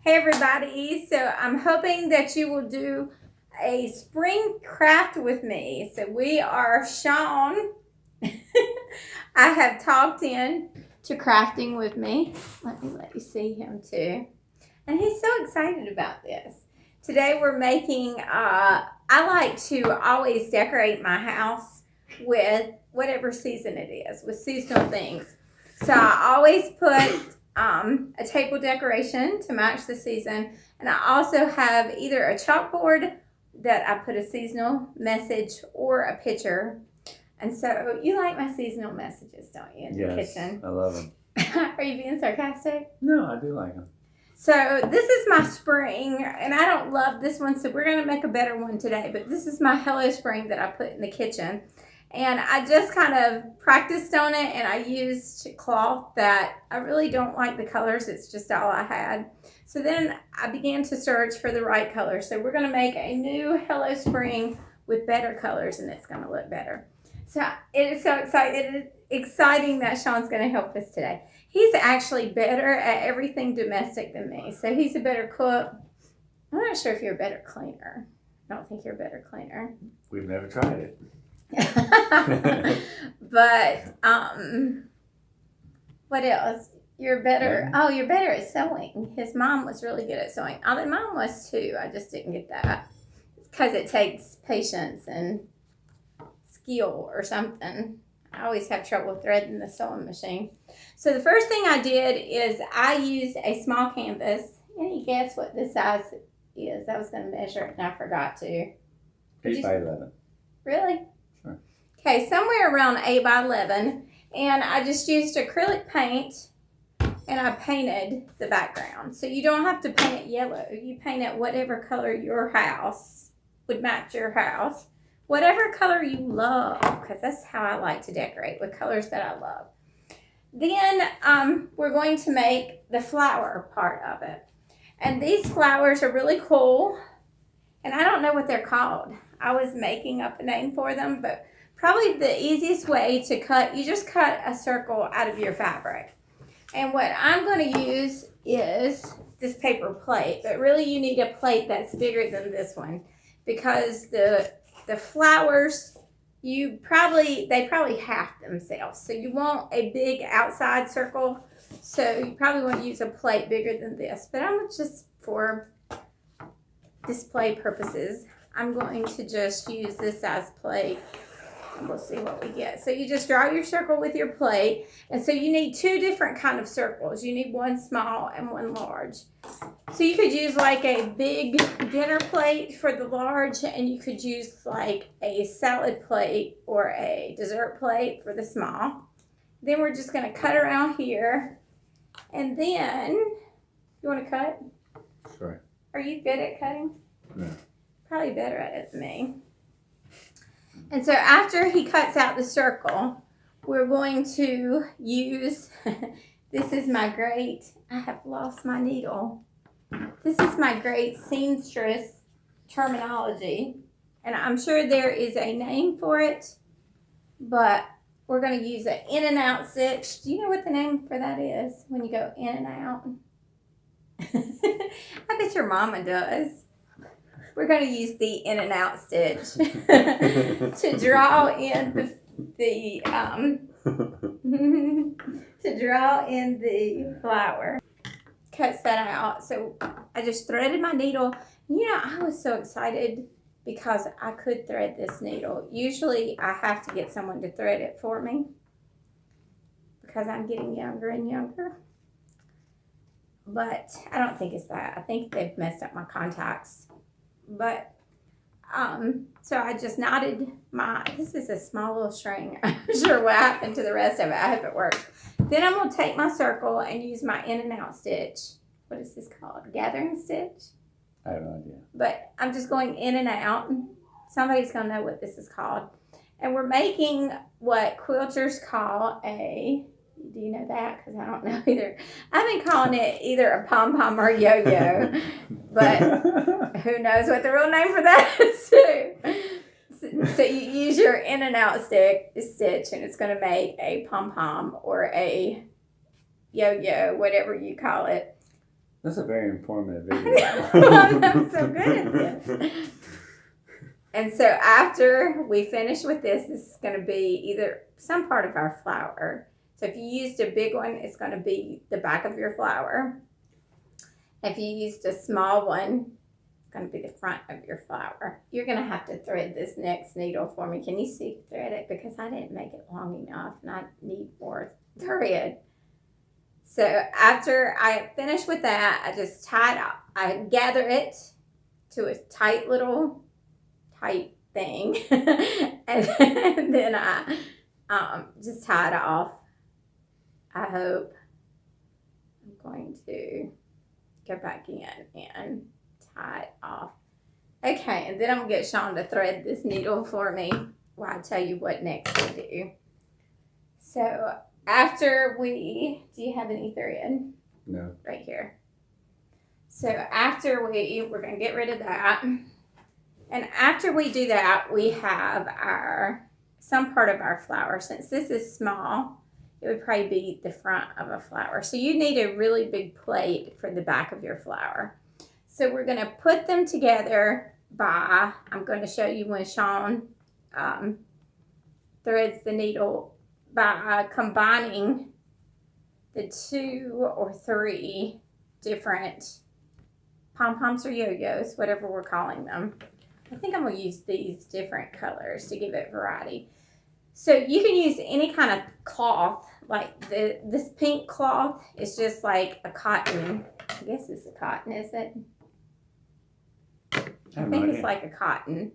Hey everybody, so I'm hoping that you will do a spring craft with me. So we are Sean. I have talked in to crafting with me. Let me let you see him too. And he's so excited about this. Today we're making, I like to always decorate my house with whatever season it is, with seasonal things. So I always put a table decoration to match the season. And I also have either a chalkboard that I put a seasonal message or a picture. And so you like my seasonal messages, don't you, in the kitchen? I love them. Are you being sarcastic? No, I do like them. So this is my spring, and I don't love this one, so we're going to make a better one today. But this is my Hello Spring that I put in the kitchen. And I just kind of practiced on it, and I used cloth that I really don't like the colors. It's just all I had. So then I began to search for the right color. So we're going to make a new Hello Spring with better colors, and it's going to look better. So it is so exciting that Sean's going to help us today. He's actually better at everything domestic than me. So he's a better cook. I'm not sure if you're a better cleaner. I don't think you're a better cleaner. We've never tried it. But what else? You're better. Oh, you're better at sewing. His mom was really good at sewing. Oh, my mom was too. I just didn't get that. It's because it takes patience and skill or something. I always have trouble threading the sewing machine. So the first thing I did is I used a small canvas. Any guess what this size is? I was going to measure it and I forgot to. 8 by 11. Really? Sure. Okay, somewhere around 8 by 11. And I just used acrylic paint and I painted the background. So you don't have to paint it yellow. You paint it whatever color your house would match your house. Whatever color you love, because that's how I like to decorate, with colors that I love. Then we're going to make the flower part of it. And these flowers are really cool. And I don't know what they're called. I was making up a name for them, but probably the easiest way to cut, you just cut a circle out of your fabric. And what I'm going to use is this paper plate, but really you need a plate that's bigger than this one, because the flowers, they probably half themselves. So you want a big outside circle. So you probably want to use a plate bigger than this. But I'm just, for display purposes, I'm going to just use this size plate. And we'll see what we get. So you just draw your circle with your plate. And so you need two different kind of circles. You need one small and one large. So you could use like a big dinner plate for the large, and you could use like a salad plate or a dessert plate for the small. Then we're just going to cut around here. And then, you want to cut? Sure. Are you good at cutting? No. Probably better at it than me. And so after he cuts out the circle, we're going to use, this is my great, I have lost my needle. This is my great seamstress terminology. And I'm sure there is a name for it, but we're going to use an in and out stitch. Do you know what the name for that is when you go in and out? I bet your mama does. We're going to use the in and out stitch to draw in to draw in the flower. Cuts that out. So I just threaded my needle. You know, I was so excited because I could thread this needle. Usually I have to get someone to thread it for me because I'm getting younger and younger. But I don't think it's that. I think they've messed up my contacts. But, so I just knotted this is a small little string. I'm not sure what happened to the rest of it. I hope it worked. Then I'm going to take my circle and use my in and out stitch. What is this called? Gathering stitch? I have no idea. But I'm just going in and out. Somebody's going to know what this is called. And we're making what quilters call do you know that? Because I don't know either. I've been calling it either a pom-pom or yo-yo. But who knows what the real name for that is too. So you use your in and out stitch and it's going to make a pom-pom or a yo-yo, whatever you call it. That's a very informative video. I'm so good at this. And so after we finish with this is going to be either some part of our flower. So if you used a big one, it's going to be the back of your flower. If you used a small one, it's going to be the front of your flower. You're going to have to thread this next needle for me. Can you see thread it? Because I didn't make it long enough and I need more thread. So after I finish with that, I just tie it up. I gather it to a tight little thing. And then I just tie it off. I hope. I'm going to go back in and tie it off. Okay, and then I'm going to get Sean to thread this needle for me while I tell you what next to do. So after do you have any thread? No. Right here. So after we're going to get rid of that. And after we do that, we have some part of our flower. Since this is small, it would probably be the front of a flower. So you need a really big plate for the back of your flower. So we're going to put them together I'm going to show you when Sean threads the needle by combining the 2 or 3 different pom-poms or yo-yos, whatever we're calling them. I think I'm going to use these different colors to give it variety. So you can use any kind of cloth, like this pink cloth is just like a cotton. I guess it's a cotton, is it? I think it's like a cotton.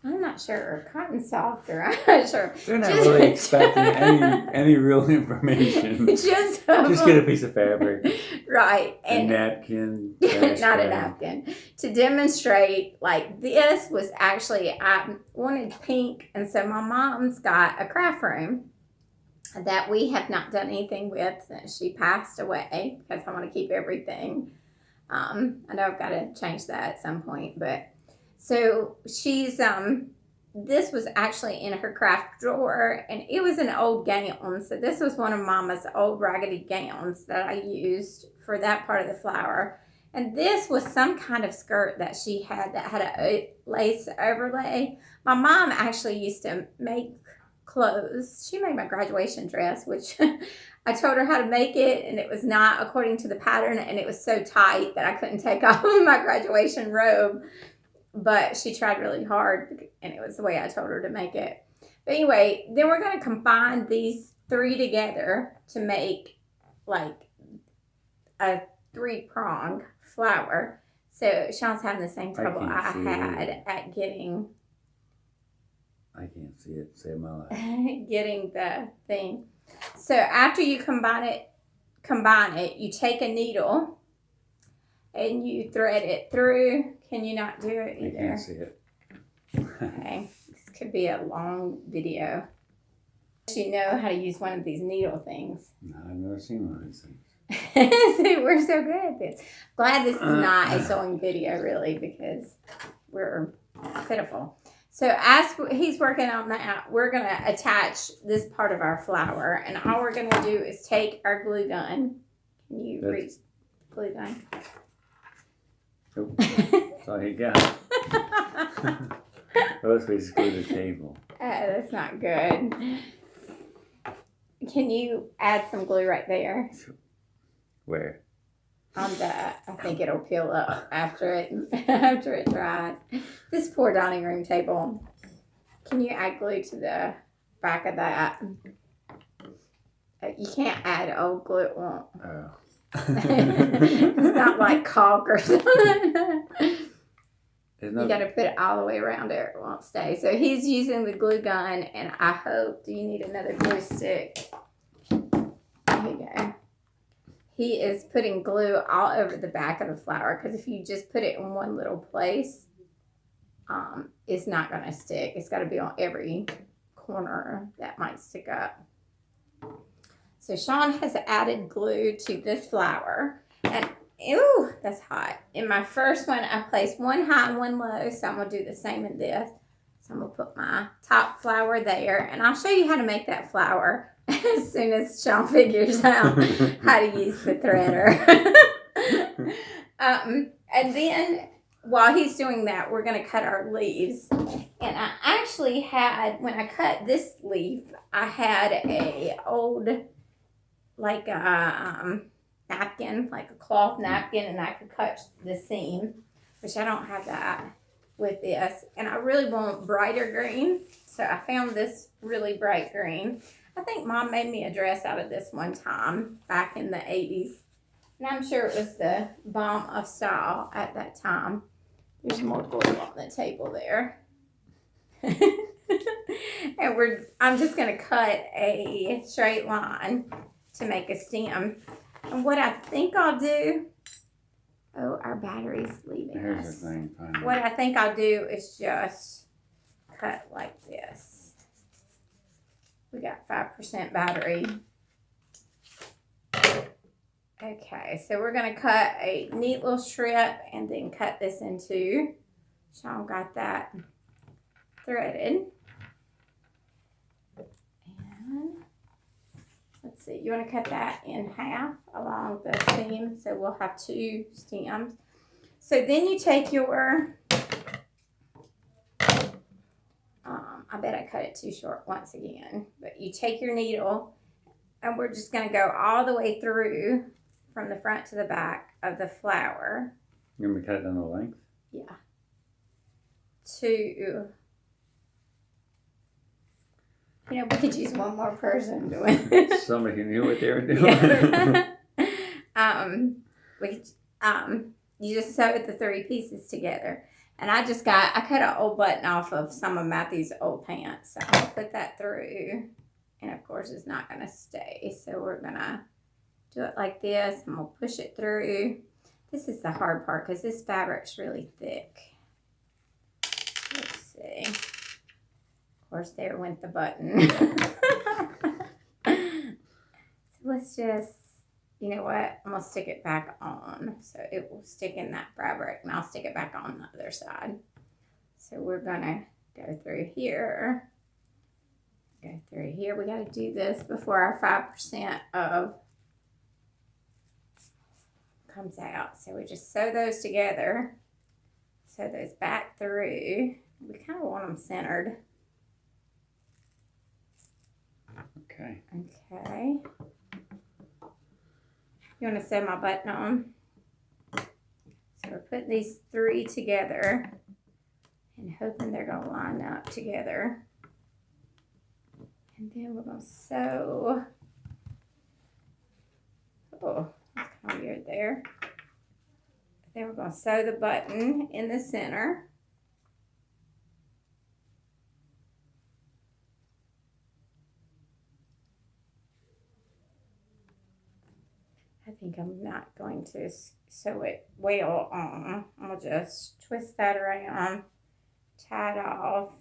I'm not sure. Cotton's softer. I'm not sure. They're not really expecting any real information. Just get a piece of fabric. Right. A napkin. Not a napkin. To demonstrate, like, this was actually, I wanted pink, and so my mom's got a craft room that we have not done anything with since she passed away, because I want to keep everything. I know I've got to change that at some point, but so she's, this was actually in her craft drawer, and it was an old gown. So this was one of Mama's old raggedy gowns that I used for that part of the flower. And this was some kind of skirt that she had that had a lace overlay. My mom actually used to make clothes. She made my graduation dress, which I told her how to make it, and it was not according to the pattern, and it was so tight that I couldn't take off my graduation robe. But she tried really hard, and it was the way I told her to make it. But anyway, then we're going to combine these 3 together to make like a 3-prong flower. So Sean's having the same trouble I had at getting. I can't see it. Save my life. Getting the thing. So after you combine it, you take a needle and you thread it through. Can you not do it either? I can't see it. Okay, this could be a long video. You know how to use one of these needle things. No, I've never seen one of these things. See, we're so good at this. Glad this is not a sewing video, really, because we're pitiful. So as he's working on that, we're going to attach this part of our flower. And all we're going to do is take our glue gun. Can you reach the glue gun? Oh, that's all you got. Those we screw the table. That's not good. Can you add some glue right there? Where? On the, I think it'll peel up after it dries. This poor dining room table. Can you add glue to the back of that? You can't add old glue. It won't. Oh. It's not like caulk or something. You No... got to put it all the way around there. It won't stay. So he's using the glue gun, and I hope. Do you need another glue stick? There you go. He is putting glue all over the back of the flower, because if you just put it in one little place, it's not going to stick. It's got to be on every corner that might stick up. So Sean has added glue to this flower, and ooh, that's hot. In my first one, I placed one high and one low, so I'm going to do the same in this. So I'm going to put my top flower there, and I'll show you how to make that flower as soon as Sean figures out how to use the threader. And then while he's doing that, we're going to cut our leaves. And I actually had, when I cut this leaf, I had a old, like a napkin, like a cloth napkin, and I could cut the seam, which I don't have that with this. And I really want brighter green, so I found this really bright green. I think Mom made me a dress out of this one time back in the 80s. And I'm sure it was the bomb of style at that time. There's more glue on the table there. And I'm just going to cut a straight line to make a stem. And what I think I'll do, oh, our battery's leaving Here's us. the thing. Finally. What I think I'll do is just cut like this. We got 5% battery. Okay, so we're going to cut a neat little strip and then cut this in two. Sean got that threaded. And let's see, you want to cut that in half along the seam, so we'll have two stems. So then you take your, I bet I cut it too short once again, but you take your needle and we're just going to go all the way through from the front to the back of the flower. You're going to cut it down the length? Yeah. To, we could use one more person doing it. Somebody who knew what they were doing. You just sewed the 3 pieces together. And I cut an old button off of some of Matthew's old pants. So I'll put that through. And of course it's not going to stay. So we're going to do it like this and we'll push it through. This is the hard part because this fabric's really thick. Let's see. Of course there went the button. So let's just, you know what? I'm going to stick it back on. So it will stick in that fabric and I'll stick it back on the other side. So we're going to go through here. Go through here. We got to do this before our 5% of comes out. So we just sew those together. Sew those back through. We kind of want them centered. Okay. Okay. You want to sew my button on? So we're putting these 3 together and hoping they're going to line up together. And then we're going to sew. Oh, that's kind of weird there. Then we're going to sew the button in the center. I think I'm not going to sew it well on. I'll just twist that around, tie it off,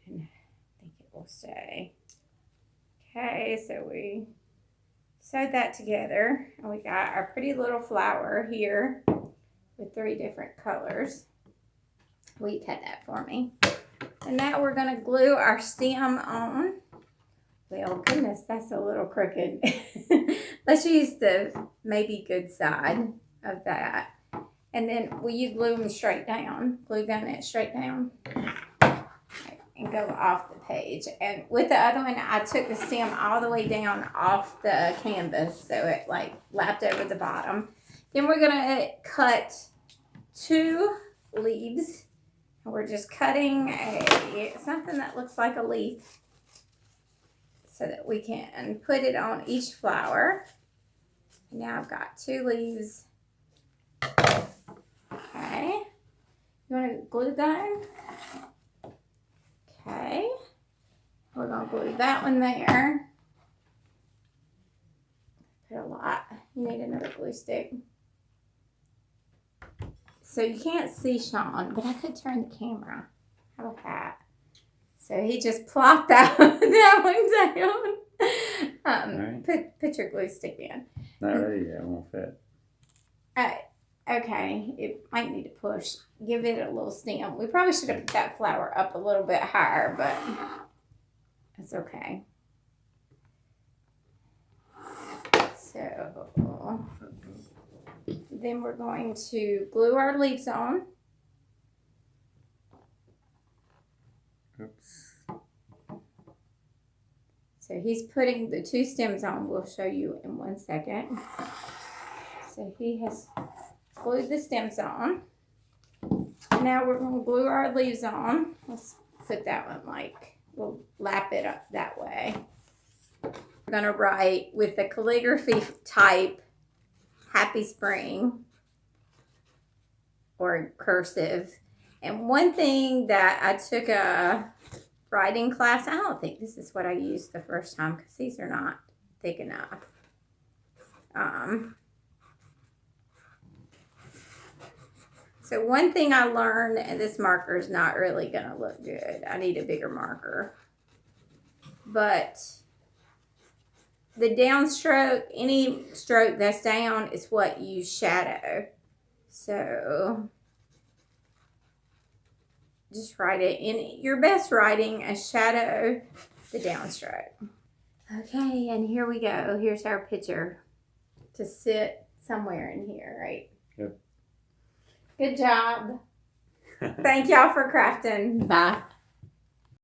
and I think it will stay. Okay, so we sewed that together, and we got our pretty little flower here with 3 different colors. Will you cut that for me? And now we're going to glue our stem on. Well, goodness, that's a little crooked. Let's use the maybe good side of that. And then will you glue them straight down? Glue gun it straight down. And go off the page. And with the other one, I took the stem all the way down off the canvas. So it like lapped over the bottom. Then we're going to cut 2 leaves. And we're just cutting something that looks like a leaf, so that we can put it on each flower. Now I've got 2 leaves. Okay. You want to glue gun? Okay. We're going to glue that one there. Put a lot. You need another glue stick. So you can't see Sean, but I could turn the camera. How about that? So he just plopped that one down. Right. Put your glue stick in. Not ready yet. It won't fit. Okay. It might need to push. Give it a little stem. We probably should have put that flower up a little bit higher, but it's okay. So then we're going to glue our leaves on. Oops. So he's putting the 2 stems on. We'll show you in 1 second. So he has glued the stems on. And now we're going to glue our leaves on. Let's put that one like, we'll lap it up that way. We're going to write with the calligraphy type, Happy Spring, or cursive. And one thing that I took a writing class, I don't think this is what I used the first time because these are not thick enough. So one thing I learned, and this marker is not really going to look good. I need a bigger marker. But the downstroke, any stroke that's down is what you shadow. So just write it in your best writing as shadow the downstroke. Okay, and here we go. Here's our picture to sit somewhere in here, right? Yep. Good job. Thank y'all for crafting. Bye.